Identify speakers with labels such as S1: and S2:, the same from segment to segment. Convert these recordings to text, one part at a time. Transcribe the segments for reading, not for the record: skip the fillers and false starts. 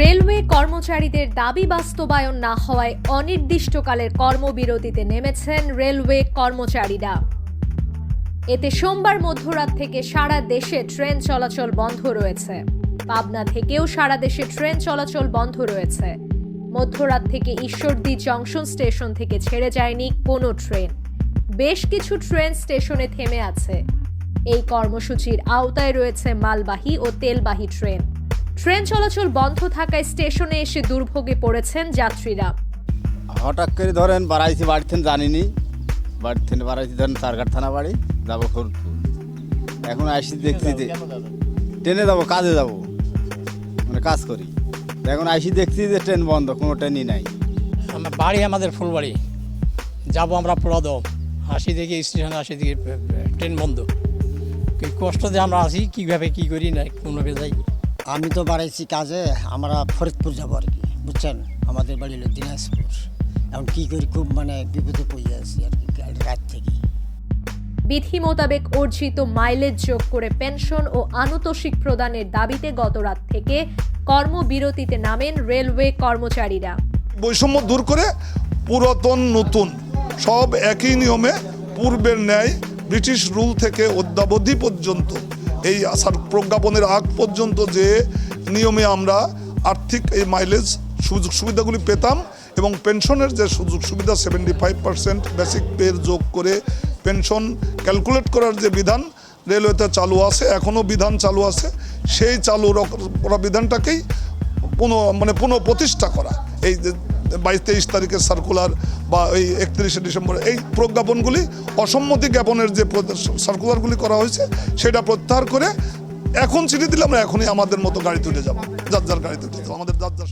S1: Railway কর্মচারীদের দাবি বাস্তবায়ন না হওয়ায় অনির্দিষ্টকালের কর্মবিরতিতে নেমেছেন রেলওয়ে কর্মচারীরা। এতে সোমবার মধ্যরাত থেকে সারা দেশে ট্রেন চলাচল বন্ধ রয়েছে। পাবনা থেকেও সারা দেশে ট্রেন চলাচল বন্ধ রয়েছে। মধ্যরাত থেকে ঈশ্বরদী জংশন স্টেশন থেকে ছেড়ে যায়নি কোনো ট্রেন। বেশ কিছু ট্রেন স্টেশনে থেমে আছে। এই কর্মসূচির আওতায় রয়েছে মালবাহী ও তেলবাহী ট্রেন। ট্রেন চলাচল বন্ধ থাকায় স্টেশনে এসে দুর্ভোগে পড়েছেন যাত্রীরা।
S2: হঠাৎ করে ধরেন বাড়াইছি, বাড়ি থেকে জানিনি, বাড়ি থেকে বাড়াইছি ধরেন চারঘাট থানা বাড়ি যাবো ফরিদপুর। এখন আসি দেখছি যে ট্রেনে যাবো, কাজে যাবো, মানে কাজ করি। এখন আসি দেখছি যে ট্রেন বন্ধ, কোনো ট্রেনই নাই।
S3: আমার বাড়ি আমাদের ফুলবাড়ি, যাবো আমরা পোড়াদম, আসি দেখি স্টেশনে আসি দেখি ট্রেন বন্ধ। কি কষ্ট যে আমরা আসি, কীভাবে কী করি না কোনো যাই।
S4: আমি তো বাড়াইছি কাজে, আমরা ফরিদপুর যাবো আর কি, বুঝছেন। আমাদের বাড়ি হলো দিনাজপুর। এখন কী করি, খুব মানে বিপদে পড়ে আছি আর কি রাত থেকে।
S1: বিধি মোতাবেক অর্জিত মাইলেজ যোগ করে পেনশন ও আনুতোষিক প্রদানের দাবিতে গত রাত থেকে কর্মবিরতিতে নামেন রেলওয়ে কর্মচারীরা।
S5: বৈষম্য দূর করে পুরাতন নতুন সব একই নিয়মে পূর্বের ন্যায় ব্রিটিশ রুল থেকে অদ্যাবধি পর্যন্ত এই প্রজ্ঞাপনের আগ পর্যন্ত যে নিয়মে আমরা আর্থিক এই মাইলেজ সুযোগ সুবিধাগুলি পেতাম এবং পেনশনের যে সুযোগ সুবিধা 75% বেসিক পের যোগ করে পেনশন ক্যালকুলেট করার যে বিধান রেলওয়েতে চালু আছে, এখনও বিধান চালু আছে, সেই চালু করা বিধানটাকেই পুনঃ প্রতিষ্ঠা করা। এই 22-23 তারিখের সার্কুলার বা এই 31শে ডিসেম্বর এই প্রজ্ঞাপনগুলি অসম্মতি জ্ঞাপনের যে সার্কুলারগুলি করা হয়েছে সেটা প্রত্যাহার করে এখন চিঠি দিলে আমরা এখনই আমাদের মতো গাড়ি তুলে যাবো, যার যার গাড়ি তুলে যাবো, আমাদের যার যার।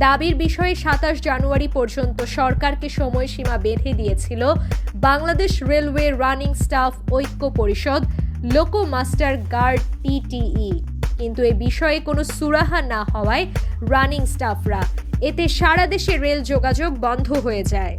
S1: দাবির বিষয়ে 27 জানুয়ারি পর্যন্ত সরকারকে সময়সীমা বেঁধে দিয়েছিল বাংলাদেশ রেলওয়ে রানিং স্টাফ ঐক্য পরিষদ, লোকো মাস্টার গার্ড PTE। কিন্তু এ বিষয়ে কোনো সুরাহা না হওয়ায় রানিং স্টাফরা, এতে সারা দেশে রেল যোগাযোগ বন্ধ হয়ে যায়।